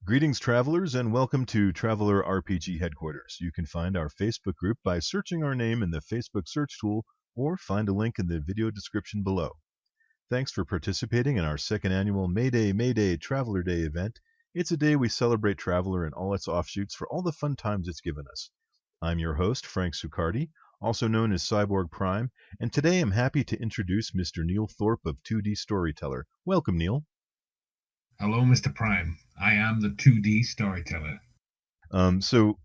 Greetings, travelers, and welcome to Traveller RPG headquarters. You can find our Facebook group by searching our name in the Facebook search tool or find a link in the video description below. Thanks for participating in our second annual Mayday Traveller Day event. It's a day we celebrate Traveller and all its offshoots for all the fun times it's given us. I'm your host, Frank Succardi, also known as CyborgPrime, and today I'm happy to introduce Mr. Neil Thorpe of 2D Storyteller. Welcome, Neil. Hello, Mr. Prime. I am the 2D Storyteller. So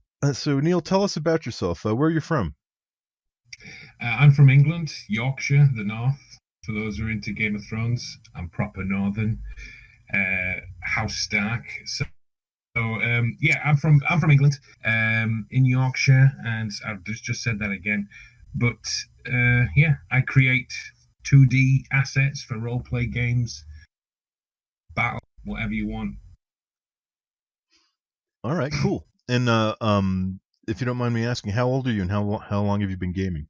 Neil, tell us about yourself. Where are you from? I'm from England, Yorkshire, the north. For those who are into Game of Thrones, I'm proper northern. House Stark. I'm from England, in Yorkshire, and I've just said that again. But I create 2D assets for role-play games, battle, whatever you want. All right, cool. And if you don't mind me asking, how old are you, and how long have you been gaming?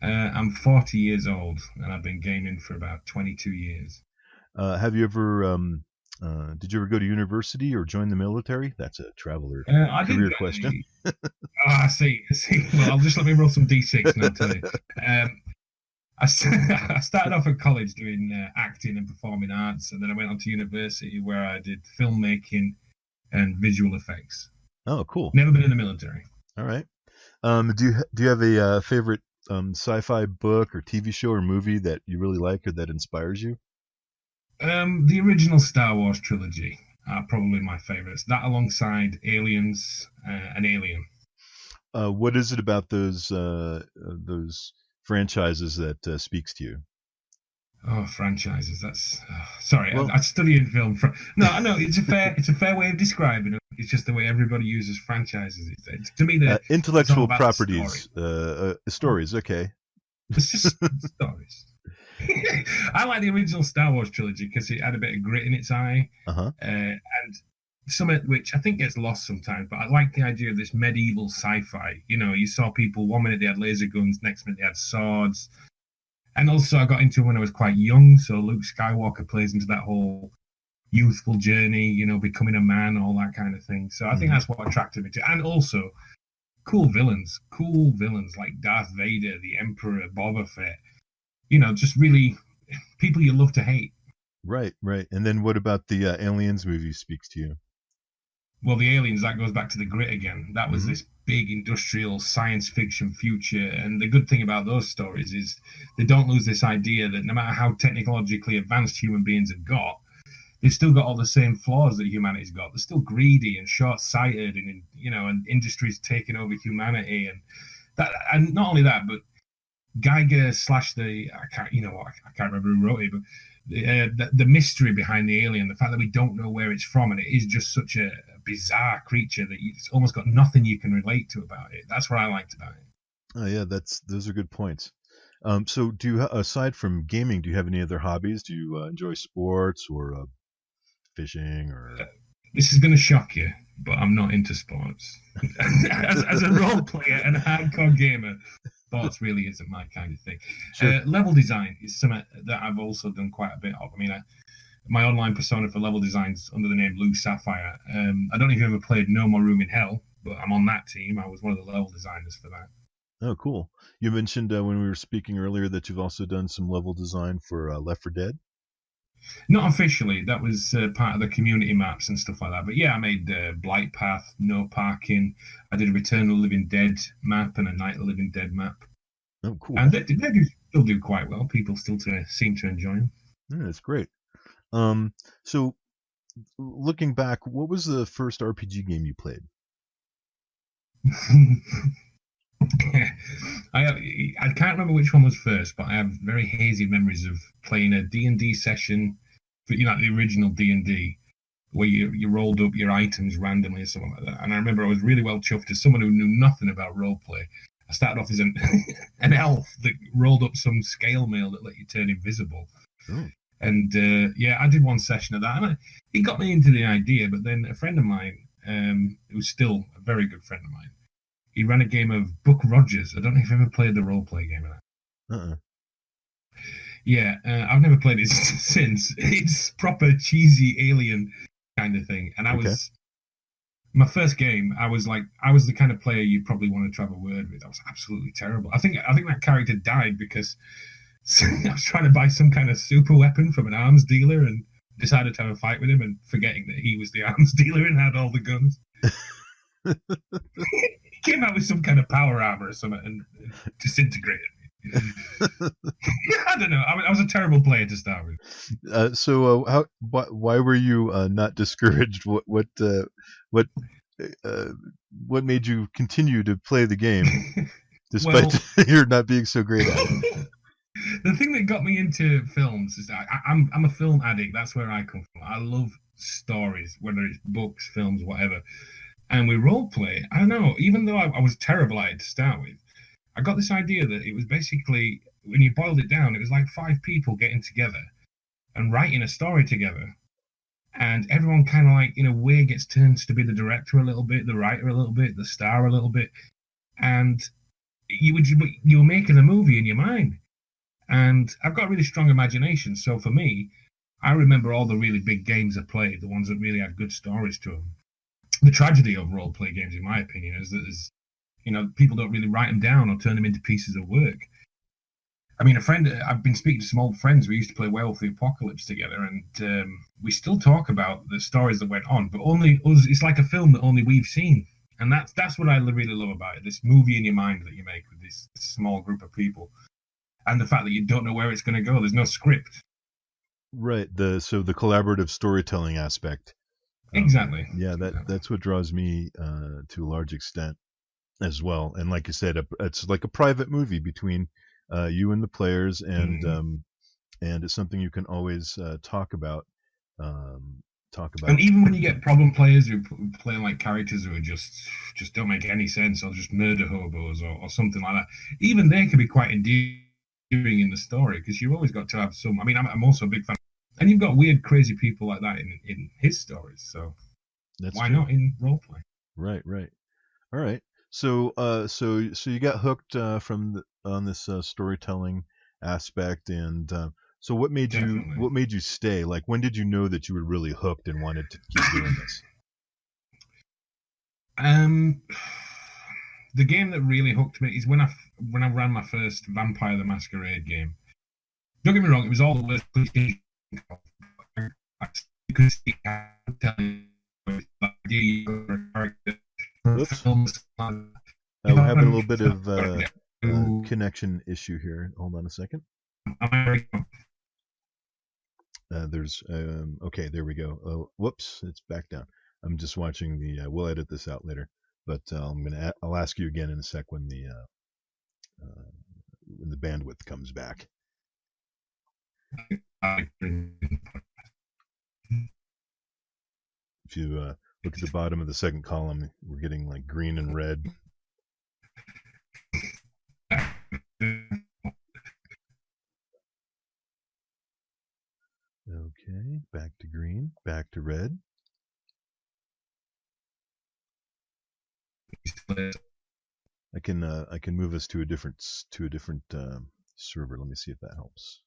I'm 40 years old, and I've been gaming for about 22 years. Have you ever did you ever go to university or join the military? That's a traveler career question. I see. Well, I'll just let me roll some d6 and I'll tell you. I started off at college doing acting and performing arts, and then I went on to university where I did filmmaking and visual effects. Oh, cool. Never been in the military. All right. Do you have a favorite sci-fi book or TV show or movie that you really like or that inspires you? The original Star Wars trilogy are probably my favorites. That alongside Aliens and Alien. What is it about those franchises that speaks to you? Oh, franchises. That's sorry. Well, I study in film. No, it's a fair way of describing it. It's just the way everybody uses franchises. To me, the intellectual properties, stories. Okay, it's just stories. I like the original Star Wars trilogy because it had a bit of grit in its eye, and some of which I think gets lost sometimes. But I like the idea of this medieval sci-fi. You know, you saw people 1 minute they had laser guns, next minute they had swords. And also I got into it when I was quite young, so Luke Skywalker plays into that whole youthful journey, you know, becoming a man, all that kind of thing. So I think that's what attracted me to. And also cool villains like Darth Vader, the Emperor, Boba Fett. You know, just really people you love to hate. Right. And then what about the Aliens movie speaks to you? Well, the Aliens, that goes back to the grit again. That was this big industrial science fiction future. And the good thing about those stories is they don't lose this idea that no matter how technologically advanced human beings have got, they've still got all the same flaws that humanity's got. They're still greedy and short-sighted, and and industries taking over humanity, and not only that, but Geiger / I can't remember who wrote it, but the mystery behind the alien, the fact that we don't know where it's from, and it is just such a bizarre creature that it's almost got nothing you can relate to about it. That's what I liked about it. Oh yeah, those are good points. So do you, aside from gaming, do you have any other hobbies? Do you enjoy sports or fishing or? This is going to shock you, but I'm not into sports. as a role player and a hardcore gamer, sports really isn't my kind of thing. Sure. Level design is something that I've also done quite a bit of. I mean, my online persona for level design is under the name Lou Sapphire. I don't know if you've ever played No More Room in Hell, but I'm on that team. I was one of the level designers for that. Oh, cool. You mentioned when we were speaking earlier that you've also done some level design for Left 4 Dead. Not officially. That was part of the community maps and stuff like that. But yeah, I made Blight Path, No Parking. I did a Return of the Living Dead map and a Night of the Living Dead map. Oh, cool. And they still do quite well. People still seem to enjoy them. Yeah, that's great. So looking back, what was the first RPG game you played? I can't remember which one was first, but I have very hazy memories of playing a D&D session, for, like the original D&D, where you rolled up your items randomly or something like that. And I remember I was really well chuffed as someone who knew nothing about roleplay. I started off as an elf that rolled up some scale mail that let you turn invisible. Oh. And I did one session of that, and it got me into the idea. But then a friend of mine, who's still a very good friend of mine, he ran a game of Buck Rogers. I don't know if you've ever played the role-play game of that. Yeah, I've never played it since. It's proper cheesy alien kind of thing. And I was my first game. I was the kind of player you'd probably want to have a word with. I was absolutely terrible. I think that character died because I was trying to buy some kind of super weapon from an arms dealer and decided to have a fight with him, and forgetting that he was the arms dealer and had all the guns. He came out with some kind of power armor or something and disintegrated me. I don't know. I was a terrible player to start with. Why were you not discouraged? What made you continue to play the game despite your not being so great at it? The thing that got me into films is I'm a film addict. That's where I come from. I love stories, whether it's books, films, whatever. And with roleplay, I don't know, even though I was terrible at it to start with, I got this idea that it was basically, when you boiled it down, it was like 5 people getting together and writing a story together. And everyone kind of like, in a way, gets turned to be the director a little bit, the writer a little bit, the star a little bit. And you were making a movie in your mind. And I've got a really strong imagination. So for me, I remember all the really big games I played, the ones that really had good stories to them. The tragedy of role-play games, in my opinion, is that people don't really write them down or turn them into pieces of work. I mean, I've been speaking to some old friends. We used to play Werewolf the Apocalypse together, and we still talk about the stories that went on, but only us. It's like a film that only we've seen, and that's what I really love about it. This movie in your mind that you make with this small group of people, and the fact that you don't know where it's going to go. There's no script. Right. So the collaborative storytelling aspect. Exactly. Yeah, that's what draws me to a large extent as well. And like you said, it's like a private movie between you and the players, and it's something you can always talk about. And even when you get problem players who play like characters who are just don't make any sense, or just murder hobos or something like that, even they can be quite endearing in the story, because you've always got to have some. I mean, I'm also a big fan. And you've got weird, crazy people like that in his stories, so why not in roleplay? Right. All right. So you got hooked on this storytelling aspect, and so what made you stay? Like, when did you know that you were really hooked and wanted to keep doing this? The game that really hooked me is when I ran my first Vampire the Masquerade game. Don't get me wrong, it was all the worst cliches. Oops. We're having a little bit of connection issue here. Hold on a second. There's okay, there we go. Whoops, it's back down. I'm just watching the. We'll edit this out later, but I'll ask you again in a sec when the bandwidth comes back. If you look at the bottom of the second column, we're getting like green and red. Okay, back to green, back to red. I can move us to a different server. Let me see if that helps.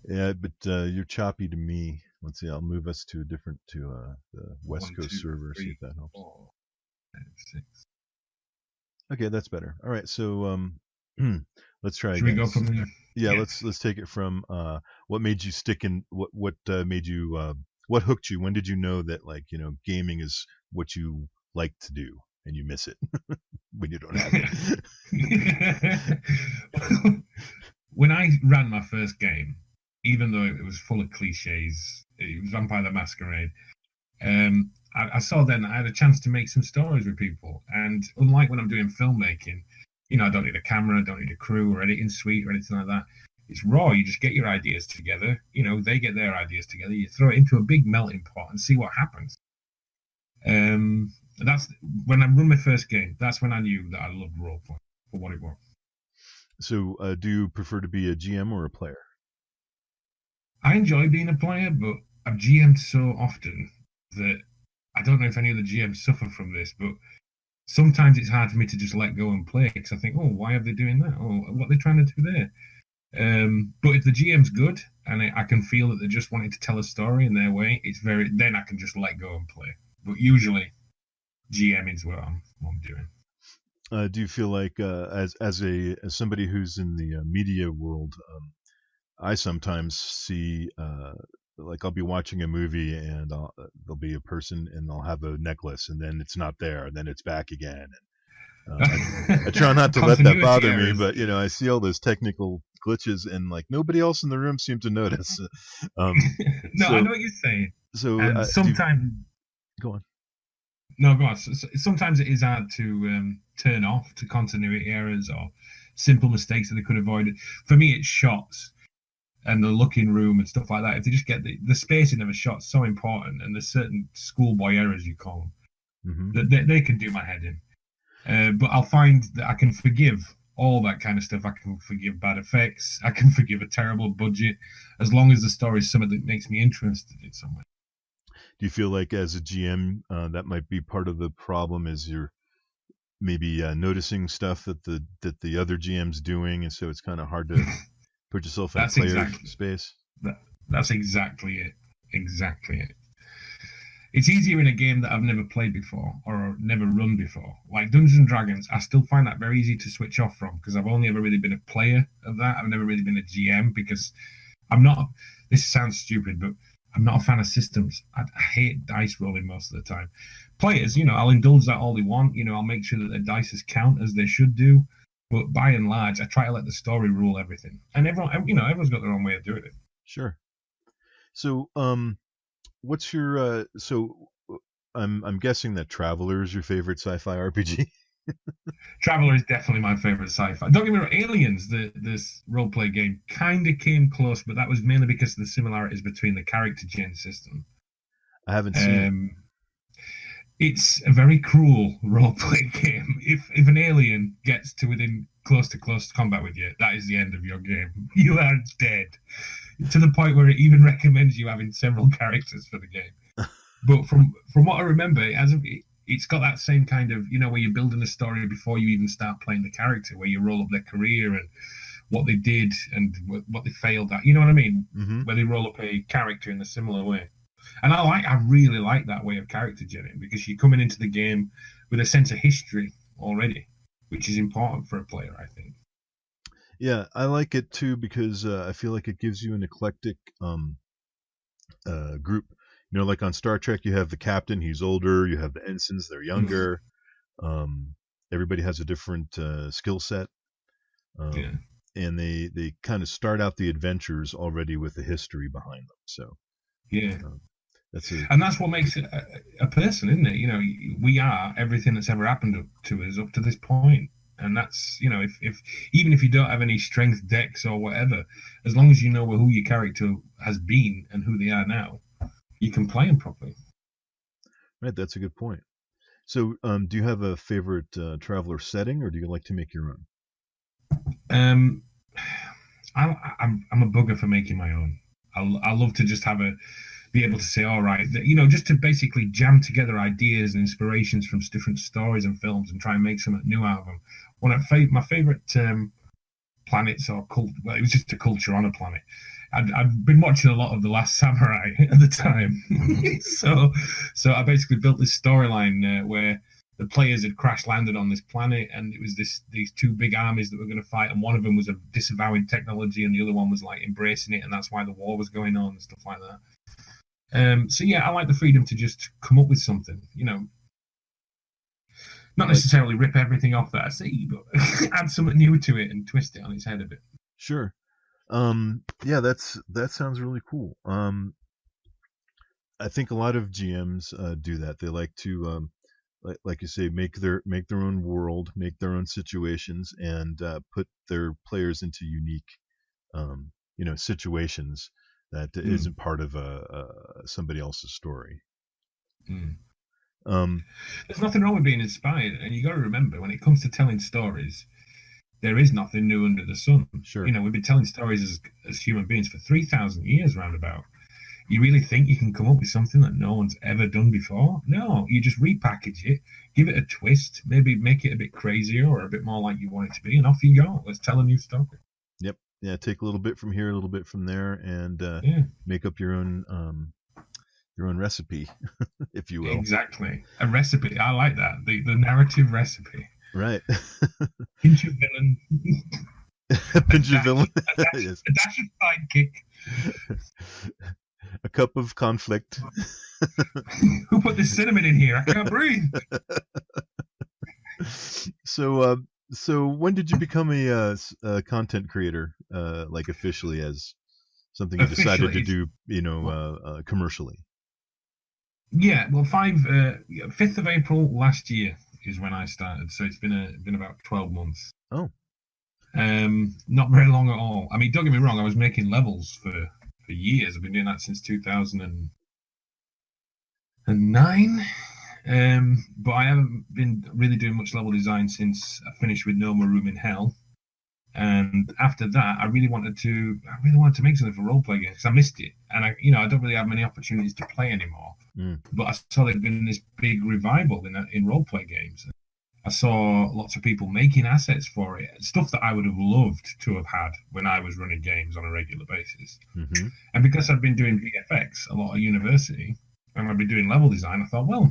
Yeah, but you're choppy to me. Let's see. I'll move us to the West Coast server. See if that helps. 4, 5, 6. Okay, that's better. All right, so let's try again. Should we go from there? Yeah, let's take it from what made you stick in. What made you? What hooked you? When did you know that gaming is what you like to do, and you miss it when you don't have it? When I ran my first game, even though it was full of cliches, it was Vampire the Masquerade. I saw then I had a chance to make some stories with people, and unlike when I'm doing filmmaking, I don't need a camera, I don't need a crew or editing suite or anything like that. It's raw. You just get your ideas together. They get their ideas together. You throw it into a big melting pot and see what happens. That's when I run my first game. That's when I knew that I loved roleplay for what it was. So, do you prefer to be a GM or a player? I enjoy being a player, but I've GM'd so often that I don't know if any of the GMs suffer from this, but sometimes it's hard for me to just let go and play because I think, oh, why are they doing that? Oh, what are they trying to do there? But if the GM's good and I can feel that they're just wanting to tell a story in their way, then I can just let go and play. But usually, GM is what I'm doing. Do you feel like, as somebody who's in the media world, I sometimes see, like, I'll be watching a movie and there'll be a person and they'll have a necklace and then it's not there and then it's back again. I try not to let that Continuity bother me, errors. but I see all those technical glitches and like nobody else in the room seemed to notice. um, No, I so know what you're saying. so And do you, sometimes, go on. no, go on. Sometimes it is hard to turn off to continuity errors or simple mistakes that they could avoid. For me, it's shots and the looking room and stuff like that. If they just get the spacing of a shot so important, and there's certain schoolboy errors you call them Hmm. that they can do my head in. But I'll find that I can forgive all that kind of stuff. I can forgive bad effects. I can forgive a terrible budget, as long as the story is something that makes me interested in somewhere. Do you feel like as a GM, that might be part of the problem, is you're maybe noticing stuff that the other GM's doing, and so it's kind of hard to put yourself in a That's player exactly space? that. That's exactly it. Exactly it. It's easier in a game that I've never played before or never run before. Like Dungeons and Dragons, I still find that very easy to switch off from because I've only ever really been a player of that. I've never really been a GM because I'm not. This sounds stupid, but I'm not a fan of systems. I hate dice rolling most of the time. Players, I'll indulge that all they want. I'll make sure that their dice count as they should do. But by and large, I try to let the story rule everything. And everyone's got their own way of doing it. Sure. So, what's your I'm guessing that Traveller is your favorite sci-fi RPG. Traveller is definitely my favorite sci-fi. Don't get me wrong, Aliens, this role play game, kind of came close, but that was mainly because of the similarities between the character gen system. I haven't seen it. Um, it's a very cruel role play game. If an alien gets to within close combat with you, that is the end of your game. You are dead. To the point where it even recommends you having several characters for the game. But from what I remember, it's got that same kind of where you're building a story before you even start playing the character, where you roll up their career and what they did and what they failed at. You know what I mean? Hmm. Where they roll up a character in a similar way. And I really like that way of character generating because you're coming into the game with a sense of history already, which is important for a player, I think. Yeah, I like it too because I feel like it gives you an eclectic group. Like on Star Trek, you have the captain; he's older. You have the ensigns; they're Mm, younger. Um, Everybody has a different skill set, yeah. and they kind of start out the adventures already with a history behind them. So Yeah. um, that's a And that's what makes it a person, isn't it? We are everything that's ever happened to us up to this point. And that's, if even if you don't have any strength decks or whatever, as long as you know who your character has been and who they are now, you can play them properly. right. That's a good point. So, do you have a favorite Traveler setting, or do you like to make your own? Um, I'm a bugger for making my own. I love to just be able to say, all right, just to basically jam together ideas and inspirations from different stories and films and try and make something new out of them. My favorite planets or cult, well, it was just a culture on a planet. I'd been watching a lot of The Last Samurai at the time, so I basically built this storyline where the players had crash landed on this planet, and it was these two big armies that were going to fight, and one of them was disavowing technology, and the other one was like embracing it, and that's why the war was going on and stuff like that. So yeah, I like the freedom to just come up with something, not Like, necessarily rip everything off that I see, but add something new to it and twist it on its head a bit. sure. Yeah, that sounds really cool. I think a lot of GMs do that. They like to, like you say, make their own world, make their own situations, and put their players into unique, situations that Mm, isn't part of somebody else's story. mm. Um, There's nothing wrong with being inspired, and you got to remember when it comes to telling stories, there is nothing new under the sun. Sure. You know, we've been telling stories as human beings for 3,000 years roundabout. You really think you can come up with something that no one's ever done before? No, you just repackage it, give it a twist, maybe make it a bit crazier or a bit more like you want it to be, and off you go. Let's tell a new story. Yep. Yeah, take a little bit from here, a little bit from there, and make up your own recipe, if you will. Exactly. A recipe. I like that. The narrative recipe. Right. Pinch of villain. Pinch of villain. A dash of sidekick. A cup of conflict. Who put the cinnamon in here? I can't breathe. So when did you become a content creator, like officially, as something you decided to do, commercially? Yeah, well, 5th of April last year is when I started, so it's been about 12 months. Oh. Not very long at all. I mean, don't get me wrong, I was making levels for years. I've been doing that since 2009. But I haven't been really doing much level design since I finished with No More Room in Hell. And after that, I really wanted to make something for role-playing games because I missed it, and I don't really have many opportunities to play anymore. But I saw there'd been this big revival in role-play games. I saw lots of people making assets for it, stuff that I would have loved to have had when I was running games on a regular basis. Mm-hmm. And because I've been doing VFX a lot at university, and I've been doing level design, I thought, well,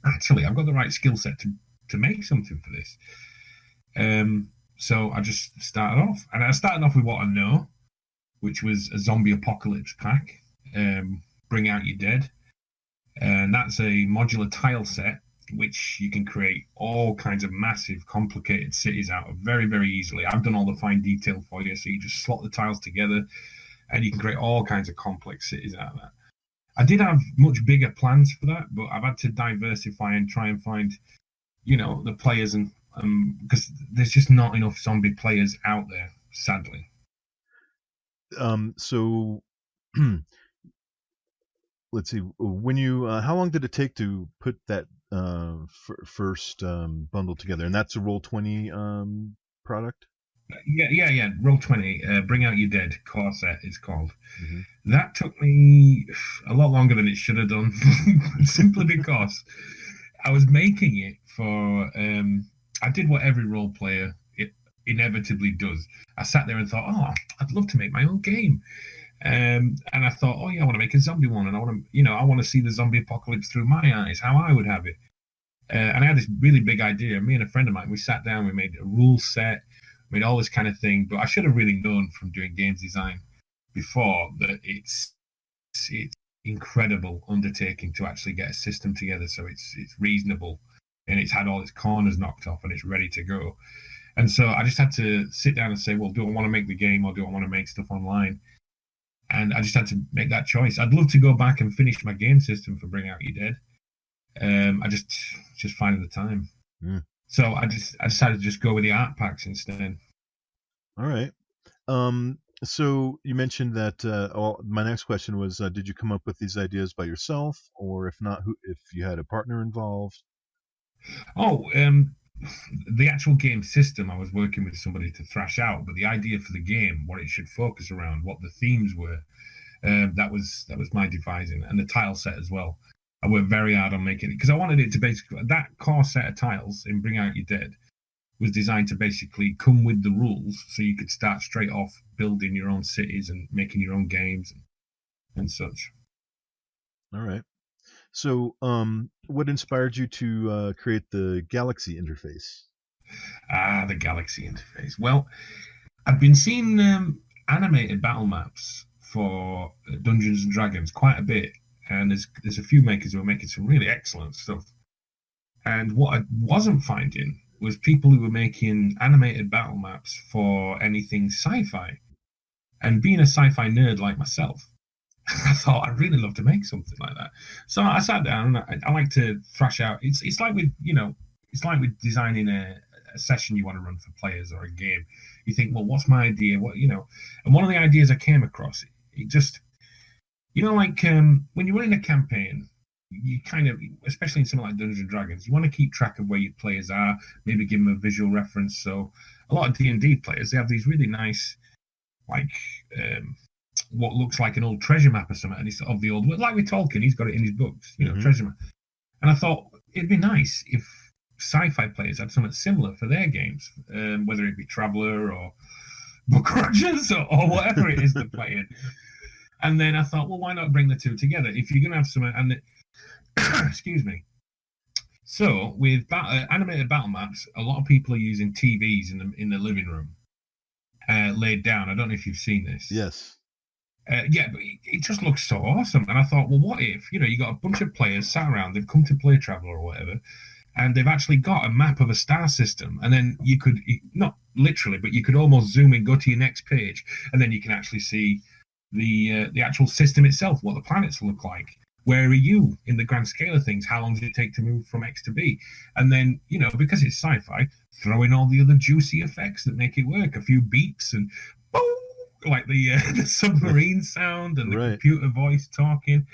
actually, I've got the right skill set to make something for this. So I just started off. And I started off with what I know, which was a zombie apocalypse pack, Bring Out Your Dead. And that's a modular tile set, which you can create all kinds of massive, complicated cities out of very, very easily. I've done all the fine detail for you, so you just slot the tiles together, and you can create all kinds of complex cities out of that. I did have much bigger plans for that, but I've had to diversify and try and find, the players, and because there's just not enough zombie players out there, sadly. So let's see. When you, how long did it take to put that first bundle together? And that's a Roll20 product. Yeah. Roll20, Bring Out Your Dead core set is called. Mm-hmm. That took me a lot longer than it should have done, simply because I was making it for. I did what every role player inevitably does. I sat there and thought, oh, I'd love to make my own game. And I thought, oh yeah, I want to make a zombie one, and I want to see the zombie apocalypse through my eyes, how I would have it. And I had this really big idea. Me and a friend of mine, we sat down, we made a rule set, made all this kind of thing. But I should have really known from doing games design before that it's incredible undertaking to actually get a system together so it's reasonable, and it's had all its corners knocked off and it's ready to go. And so I just had to sit down and say, well, do I want to make the game or do I want to make stuff online? And I just had to make that choice. I'd love to go back and finish my game system for Bring Out Your Dead. I just finding the time. So I decided to just go with the art packs instead. All right. So you mentioned that. My next question was, did you come up with these ideas by yourself, or if not, if you had a partner involved? The actual game system, I was working with somebody to thrash out, but the idea for the game, what it should focus around, what the themes were, that was my devising, and the tile set as well. I worked very hard on making it because I wanted it to basically, that core set of tiles in Bring Out Your Dead was designed to basically come with the rules, so you could start straight off building your own cities and making your own games and such. All right. So, what inspired you to create the Galaxy interface? The Galaxy interface. Well, I've been seeing animated battle maps for Dungeons and Dragons quite a bit, and there's a few makers who are making some really excellent stuff. And what I wasn't finding was people who were making animated battle maps for anything sci-fi. And being a sci-fi nerd like myself, I thought I'd really love to make something like that. So I sat down and I like to thrash out. It's like with designing a session you want to run for players or a game. You think, well, what's my idea? And one of the ideas I came across, it just, like when you're running a campaign, you kind of, especially in something like Dungeons and Dragons, you want to keep track of where your players are, maybe give them a visual reference. So a lot of D&D players, they have these really nice, like, what looks like an old treasure map or something, and it's of the old world. Like with Tolkien, he's got it in his books, treasure map. And I thought it'd be nice if sci-fi players had something similar for their games, whether it be Traveller or Book Rogers or whatever it is they're playing. And then I thought, well, why not bring the two together? If you're going to have something, and excuse me. So with animated battle maps, a lot of people are using TVs in the living room, laid down. I don't know if you've seen this. Yes. Yeah, but it just looks so awesome. And I thought, well, what if, you got a bunch of players sat around, they've come to play Traveller or whatever, and they've actually got a map of a star system. And then you could, not literally, but you could almost zoom in, go to your next page, and then you can actually see the actual system itself, what the planets look like. Where are you in the grand scale of things? How long does it take to move from X to B? And then, because it's sci-fi, throw in all the other juicy effects that make it work. A few beeps and boom, like the submarine sound and the computer voice talking.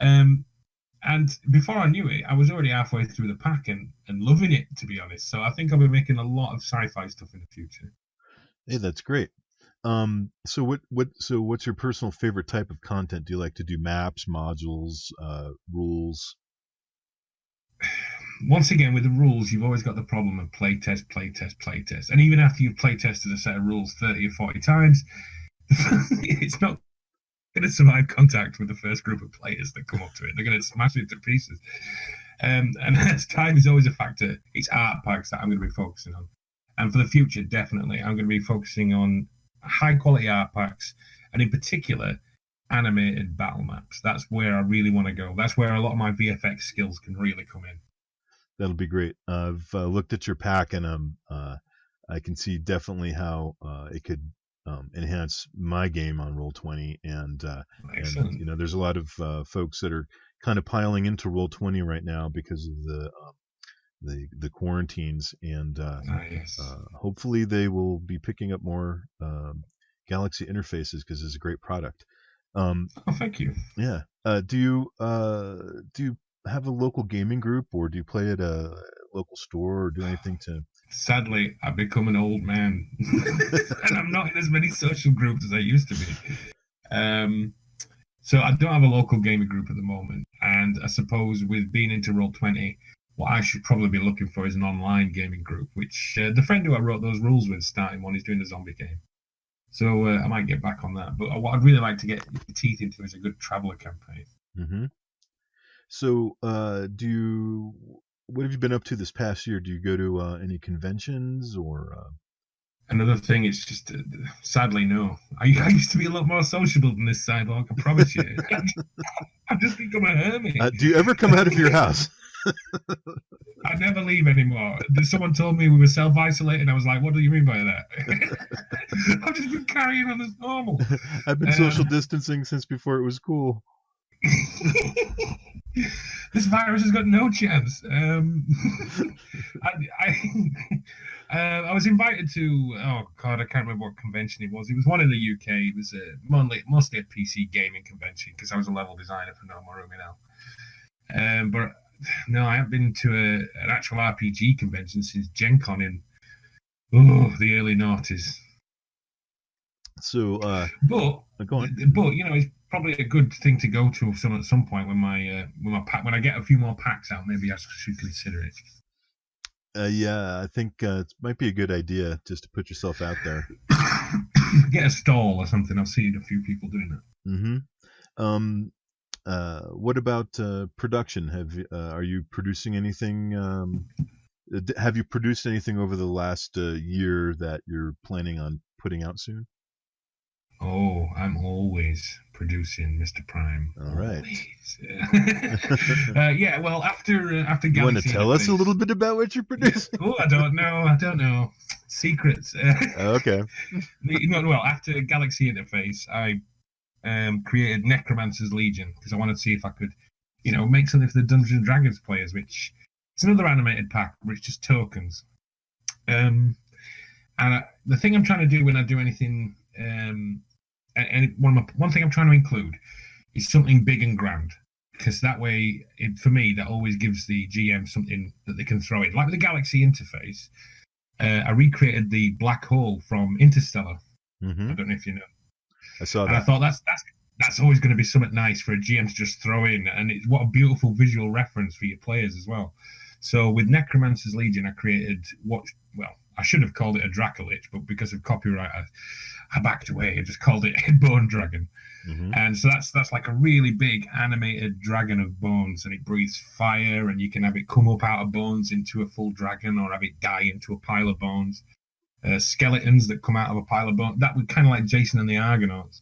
And before I knew it, I was already halfway through the pack and loving it, to be honest. So I think I'll be making a lot of sci-fi stuff in the future. Hey, that's great. So what's your personal favorite type of content? Do you like to do maps, modules, rules? Once again, with the rules, you've always got the problem of playtest. And even after you've playtested a set of rules 30 or 40 times, it's not going to survive contact with the first group of players that come up to it. They're going to smash it to pieces. And as time is always a factor, it's art packs that I'm going to be focusing on. And for the future, definitely, I'm going to be focusing on high quality art packs, and in particular, animated battle maps. That's where I really want to go. That's where a lot of my VFX skills can really come in. That'll be great. I've looked at your pack, and I can see definitely how it could enhance my game on Roll20. And there's a lot of folks that are kind of piling into Roll20 right now because of the quarantines, and hopefully they will be picking up more Galaxy interfaces because it's a great product. Thank you. Yeah. Do you have a local gaming group, or do you play at a local store, or do anything to? Sadly, I've become an old man, and I'm not in as many social groups as I used to be. So I don't have a local gaming group at the moment, and I suppose with being into Roll20, what I should probably be looking for is an online gaming group, which the friend who I wrote those rules with starting one is doing a zombie game. So I might get back on that. But what I'd really like to get your teeth into is a good Traveller campaign. Mm-hmm. So what have you been up to this past year? Do you go to any conventions or? Another thing, it's just, sadly, no. I used to be a lot more sociable than this cyborg, I promise you. I've just become a hermit. Do you ever come out of your house? I never leave anymore. Someone told me we were self-isolating. I was like, what do you mean by that? I've just been carrying on as normal. I've been social distancing since before it was cool. This virus has got no chance. I was invited to, I can't remember what convention it was. It was one in the UK. It was mostly a PC gaming convention because I was a level designer for No More Room Now. But no, I haven't been to an actual RPG convention since Gen Con in the early noughties. So, but it's probably a good thing to go to at some point when my pack, when I get a few more packs out, maybe I should consider it. Yeah, I think it might be a good idea just to put yourself out there. Get a stall or something. I've seen a few people doing that. Mm-hmm. What about production? Are you producing anything? Have you produced anything over the last year that you're planning on putting out soon? Oh, I'm always producing, Mr. Prime. All right. Yeah, well, after Galaxy. You want to tell us a little bit about what you're producing? Oh, I don't know. Secrets. Okay. Well, after Galaxy Interface, I created Necromancer's Legion because I wanted to see if I could, make something for the Dungeons and Dragons players, which it's another animated pack, but it's just tokens. And the thing I'm trying to do when I do anything, and one thing I'm trying to include is something big and grand, because that way, for me, that always gives the GM something that they can throw in. Like with the Galaxy interface, I recreated the black hole from Interstellar. I don't know if you know. I saw And that. I thought that's always going to be something nice for a GM to just throw in, and it's what a beautiful visual reference for your players as well. So with Necromancer's Legion, I created I should have called it a Dracolich, but because of copyright, I backed away. I just called it a Bone Dragon. And so that's like a really big animated dragon of bones, and it breathes fire, and you can have it come up out of bones into a full dragon, or have it die into a pile of bones. Skeletons that come out of a pile of bones. That would kind of like Jason and the Argonauts.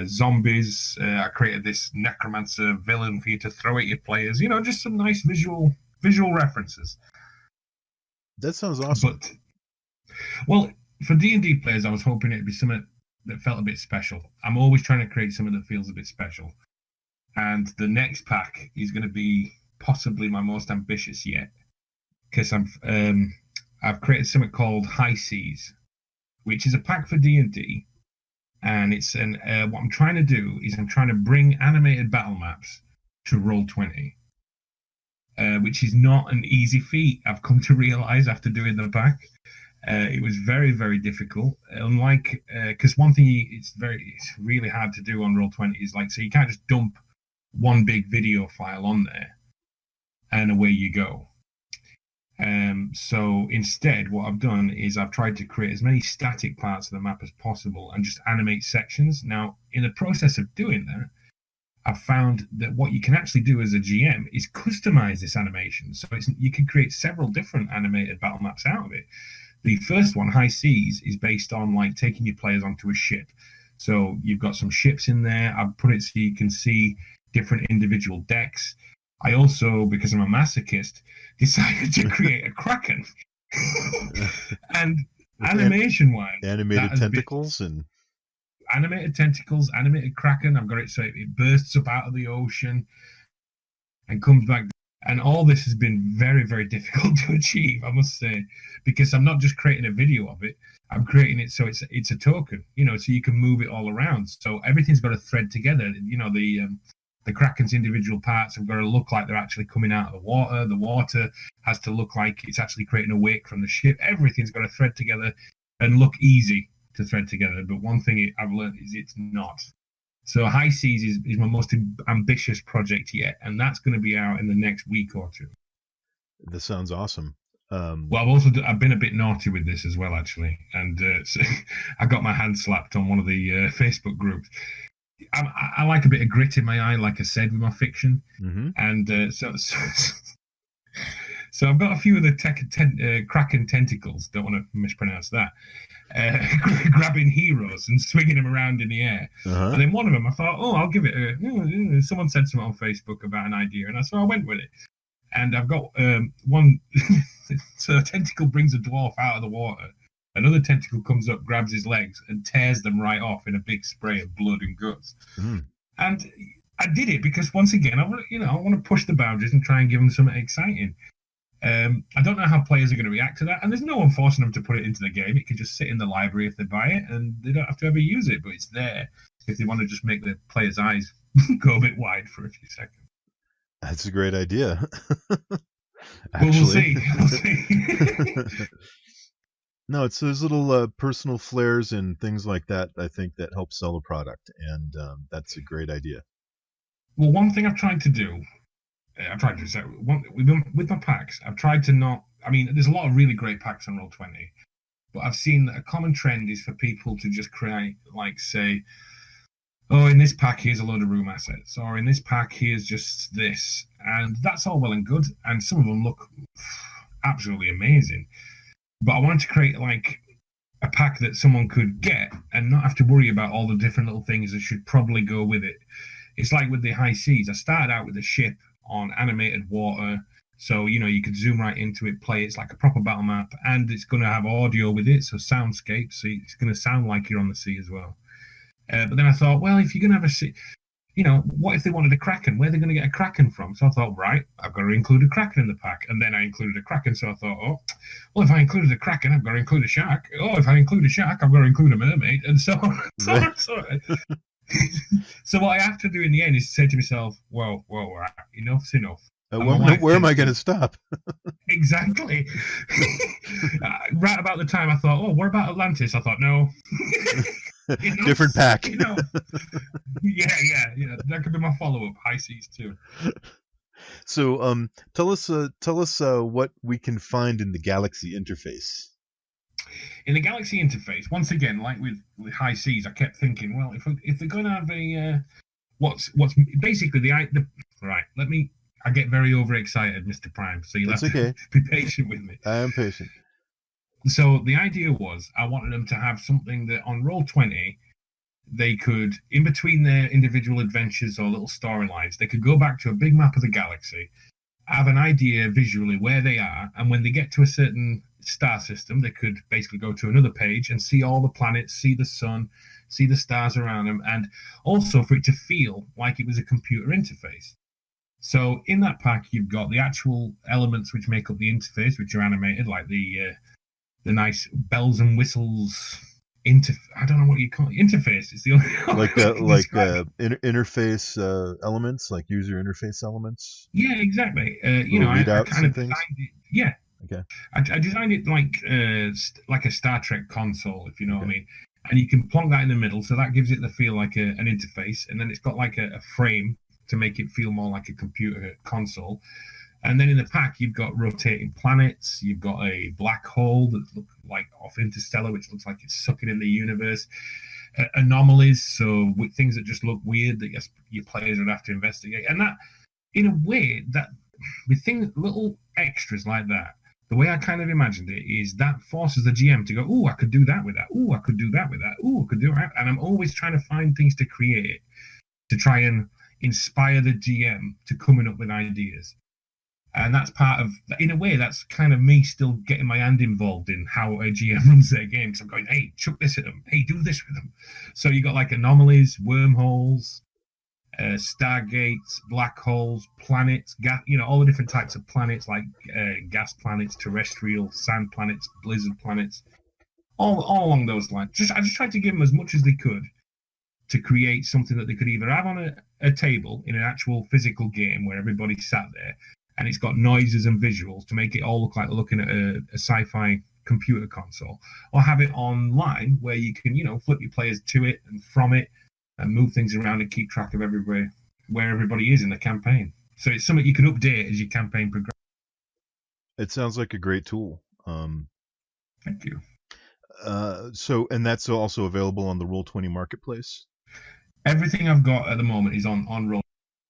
Zombies. I created this necromancer villain for you to throw at your players. Just some nice visual references. That sounds awesome. But well, for D&D players, I was hoping it'd be something that felt a bit special. I'm always trying to create something that feels a bit special. And the next pack is going to be possibly my most ambitious yet, because I've created something called High Seas, which is a pack for D&D. And it's what I'm trying to do is I'm trying to bring animated battle maps to Roll20, which is not an easy feat. I've come to realize after doing the pack. It was very, very difficult. Unlike, because one thing it's really hard to do on Roll20 is so you can't just dump one big video file on there and away you go. So instead, what I've done is I've tried to create as many static parts of the map as possible and just animate sections. Now, in the process of doing that, I've found that what you can actually do as a GM is customize this animation. So you can create several different animated battle maps out of it. The first one, High Seas, is based on taking your players onto a ship. So you've got some ships in there. I've put it so you can see different individual decks. I also, because I'm a masochist, decided to create a Kraken. And animation-wise, animated tentacles and animated tentacles, animated Kraken. I've got it so it bursts up out of the ocean and comes back. And all this has been very, very difficult to achieve, I must say, because I'm not just creating a video of it. I'm creating it so it's a token, so you can move it all around. So everything's got to thread together. The Kraken's individual parts have got to look like they're actually coming out of the water. The water has to look like it's actually creating a wake from the ship. Everything's got to thread together and look easy to thread together. But one thing I've learned is it's not. So High Seas is my most ambitious project yet, and that's going to be out in the next week or two. That sounds awesome. Well, I've been a bit naughty with this as well, actually, and so I got my hand slapped on one of the Facebook groups. I like a bit of grit in my eye, like I said, with my fiction, and so I've got a few of the Kraken tentacles. Don't want to mispronounce that. Grabbing heroes and swinging them around in the air. And then one of them, I thought, I'll give it a. Someone said something on Facebook about an idea, and I went with it. And I've got one. So a tentacle brings a dwarf out of the water. Another tentacle comes up, grabs his legs, and tears them right off in a big spray of blood and guts. And I did it because, once again, I want to push the boundaries and try and give them something exciting. I don't know how players are going to react to that, and there's no one forcing them to put it into the game. It can just sit in the library if they buy it, and they don't have to ever use it, but it's there if they want to just make the player's eyes go a bit wide for a few seconds. That's a great idea. Well, we'll see. No, it's those little personal flares and things like that, I think, that help sell a product, and that's a great idea. Well, one thing I've tried to do, with my packs, I've tried to not... I mean, there's a lot of really great packs on Roll20, but I've seen that a common trend is for people to just create, say, in this pack, here's a load of room assets, or in this pack, here's just this. And that's all well and good, and some of them look absolutely amazing. But I wanted to create, a pack that someone could get and not have to worry about all the different little things that should probably go with it. It's like with the High Seas. I started out with a ship on animated water, so, you could zoom right into it, play it's like a proper battle map, and it's going to have audio with it, so soundscape, so it's going to sound like you're on the sea as well. But then I thought, well, if you're going to have a sea, what if they wanted a Kraken? Where are they going to get a Kraken from? So I thought, right, I've got to include a Kraken in the pack. And then I included a Kraken, so I thought, well, if I included a Kraken, I've got to include a shark. If I include a shark, I've got to include a mermaid, and so on. So what I have to do in the end is to say to myself, well, enough's enough. And my wife where am I going to stop? Exactly. Right about the time I thought, oh, what about Atlantis? I thought, no. Different pack. Yeah. That could be my follow-up, High Seas too. So, tell us what we can find in the Galaxy interface. In the Galaxy interface, once again, like with High Seas, I kept thinking, well, if they're going to have a what's basically the right? I get very overexcited, Mr. Prime, so you'll have to be patient with me. I am patient. So the idea was I wanted them to have something that on Roll20 they could, in between their individual adventures or little storylines, they could go back to a big map of the galaxy, have an idea visually where they are, and when they get to a certain star system, they could basically go to another page and see all the planets, see the sun, see the stars around them, and also for it to feel like it was a computer interface. So in that pack, you've got the actual elements which make up the interface, which are animated, like the nice bells and whistles. I don't know what you call it. Interface. It's the only interface elements, like user interface elements. Yeah, exactly. I kind of designed it. Yeah. Okay. I designed it like a Star Trek console, if you know what I mean. And you can plonk that in the middle, so that gives it the feel like an interface, and then it's got like a frame to make it feel more like a computer console. And then in the pack, you've got rotating planets. You've got a black hole that looks like off Interstellar, which looks like it's sucking in the universe. Anomalies, so things that just look weird that your players would have to investigate. And that, in a way, that with little extras like that, the way I kind of imagined it is that forces the GM to go, oh, I could do that with that. Oh, I could do that with that. Oh, I could do that. And I'm always trying to find things to create to try and inspire the GM to coming up with ideas. And that's part of, in a way, that's kind of me still getting my hand involved in how a GM runs their game. Because I'm going, hey, chuck this at them. Hey, do this with them. So you got like anomalies, wormholes, stargates, black holes, planets, all the different types of planets, like gas planets, terrestrial, sand planets, blizzard planets, all along those lines. I just tried to give them as much as they could to create something that they could either have on a table in an actual physical game where everybody sat there, and it's got noises and visuals to make it all look like looking at a sci-fi computer console, or have it online where you can, flip your players to it and from it and move things around and keep track of where everybody is in the campaign. So it's something you can update as your campaign progresses. It sounds like a great tool. Thank you. And that's also available on the Roll20 marketplace? Everything I've got at the moment is on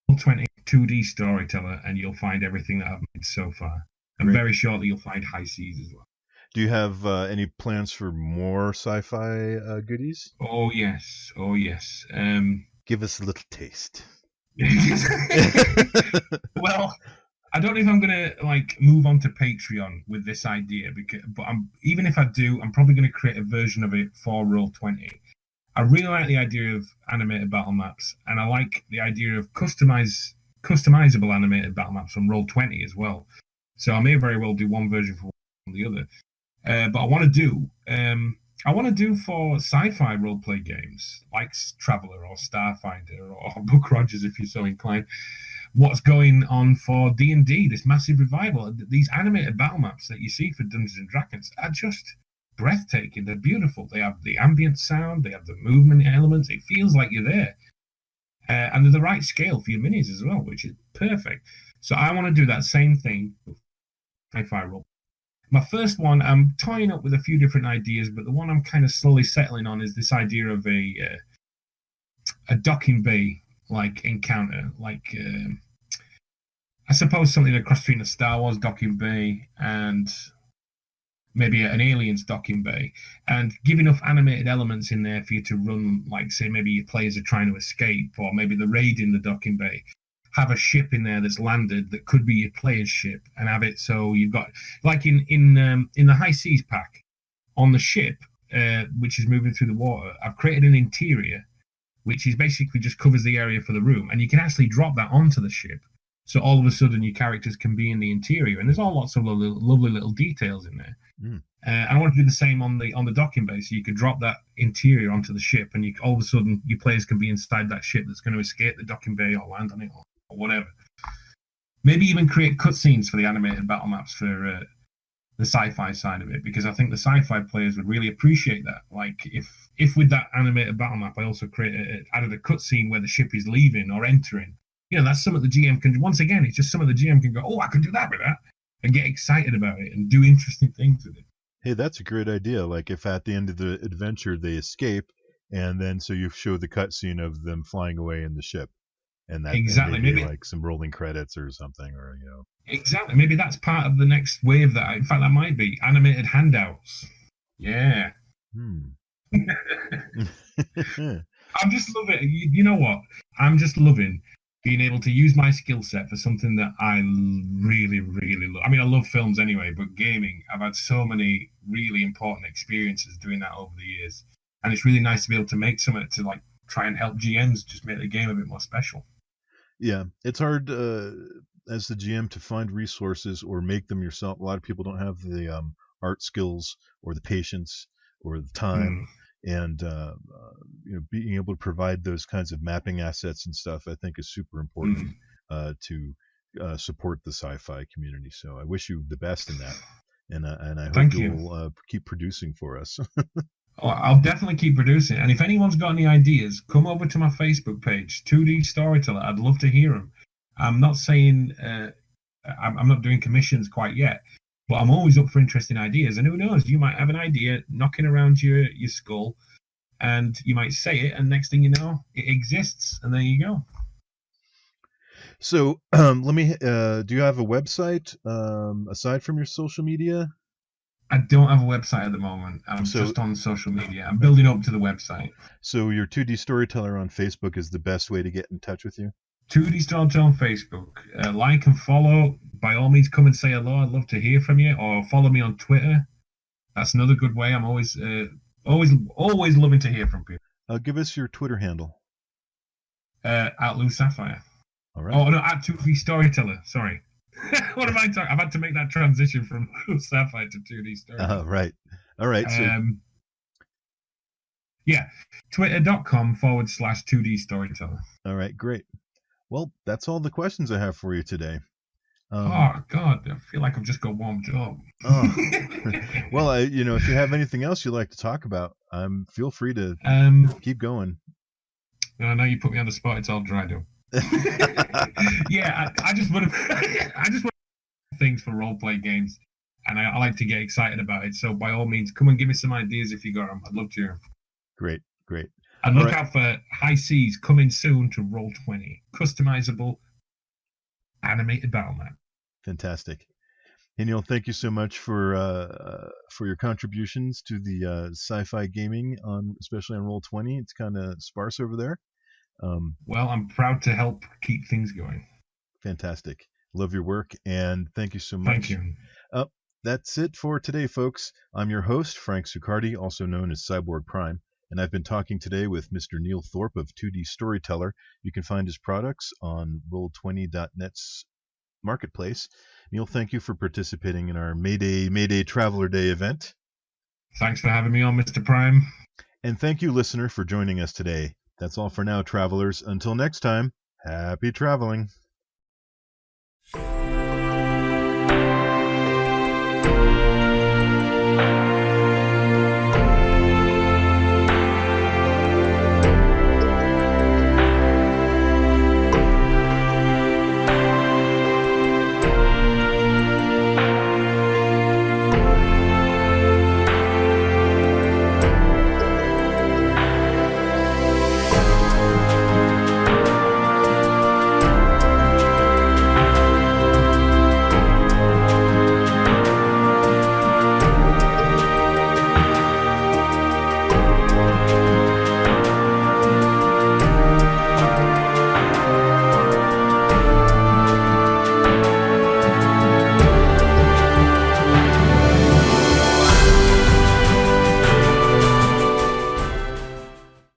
Roll20 2D Storyteller, and you'll find everything that I've made so far. And very shortly, you'll find High Seas as well. Do you have any plans for more sci-fi goodies? Oh, yes. Give us a little taste. Well, I don't know if I'm going to move on to Patreon with this idea, but even if I do, I'm probably going to create a version of it for Roll20. I really like the idea of animated battle maps, and I like the idea of customizable animated battle maps from Roll20 as well. So I may very well do one version for one and the other. But I want to do for sci-fi roleplay games like Traveller or Starfinder or Book Rogers, if you're so inclined. What's going on for D&D, this massive revival? These animated battle maps that you see for Dungeons and Dragons are just breathtaking. They're beautiful. They have the ambient sound. They have the movement elements. It feels like you're there. And they're the right scale for your minis as well, which is perfect. So I want to do that same thing with sci-fi role. My first one, I'm toying up with a few different ideas, but the one I'm kind of slowly settling on is this idea of a docking bay encounter, I suppose something across between a Star Wars docking bay and maybe an Aliens docking bay, and give enough animated elements in there for you to run, say maybe your players are trying to escape, or maybe they're raiding the docking bay. Have a ship in there that's landed that could be your player's ship, and have it so you've got, like in the High Seas pack, on the ship, which is moving through the water, I've created an interior which is basically just covers the area for the room, and you can actually drop that onto the ship. So all of a sudden your characters can be in the interior, and there's all lots of lovely little details in there. And I want to do the same on the docking bay, so you could drop that interior onto the ship, and all of a sudden your players can be inside that ship that's going to escape the docking bay or land on it or whatever. maybe even create cutscenes for the animated battle maps for the sci-fi side of it, because I think the sci-fi players would really appreciate that. Like if with that animated battle map, I also added a cutscene where the ship is leaving or entering. That's something the GM can. Once again, it's just some of the GM can go, oh, I can do that with that, and get excited about it and do interesting things with it. Hey, that's a great idea. Like if at the end of the adventure they escape, and then so you show the cutscene of them flying away in the ship, and that exactly, maybe like some rolling credits or something, or Exactly, maybe that's part of the next wave. In fact, that might be animated handouts. Yeah. I'm just loving. You know what? I'm just loving being able to use my skill set for something that I really, really love. I mean, I love films anyway, but gaming, I've had so many really important experiences doing that over the years. And it's really nice to be able to make something to like try and help GMs just make the game a bit more special. Yeah, it's hard as the GM to find resources or make them yourself. A lot of people don't have the art skills or the patience or the time. And being able to provide those kinds of mapping assets and stuff, I think, is super important to support the sci-fi community. So I wish you the best in that, and I hope you'll keep producing for us. Oh, I'll definitely keep producing. And if anyone's got any ideas, come over to my Facebook page, 2D Storyteller. I'd love to hear them. I'm not saying I'm not doing commissions quite yet, but I'm always up for interesting ideas. And who knows, you might have an idea knocking around your skull, and you might say it, and next thing you know, it exists, and there you go. So let me. Do you have a website aside from your social media? I don't have a website at the moment. I'm just on social media. I'm building up to the website. So your 2D Storyteller on Facebook is the best way to get in touch with you? 2D Storyteller on Facebook. Like and follow. By all means, come and say hello. I'd love to hear from you. Or follow me on Twitter. That's another good way. I'm always loving to hear from people. Give us your Twitter handle. At Lou Sapphire. All right. Oh, no, at 2D Storyteller. Sorry. What am I talking? I've had to make that transition from Sapphire to 2D Storyteller. Right. All right. Yeah. Twitter.com/2D Storyteller. All right. Great. Well, that's all the questions I have for you today. Oh God, I feel like I've just got warmed up. Well, if you have anything else you'd like to talk about, feel free to keep going. I know you put me on the spot. It's all dried up. Yeah, I just want to things for role-play games, and I like to get excited about it. So by all means, come and give me some ideas if you got them. I'd love to hear them. Great. And look out for High Seas coming soon to Roll20, customizable animated battle map. Fantastic. Hey Neil, thank you so much for your contributions to the sci-fi gaming especially on Roll20. It's kind of sparse over there. Well, I'm proud to help keep things going. Fantastic. Love your work, and thank you so much. Thank you. That's it for today, folks. I'm your host, Frank Succardi, also known as CyborgPrime, and I've been talking today with Mr. Neil Thorpe of 2D Storyteller. You can find his products on Roll20.net's marketplace. Neil, thank you for participating in our Mayday Traveller Day event. Thanks for having me on, Mr. Prime. And thank you, listener, for joining us today. That's all for now, travelers. Until next time, happy traveling.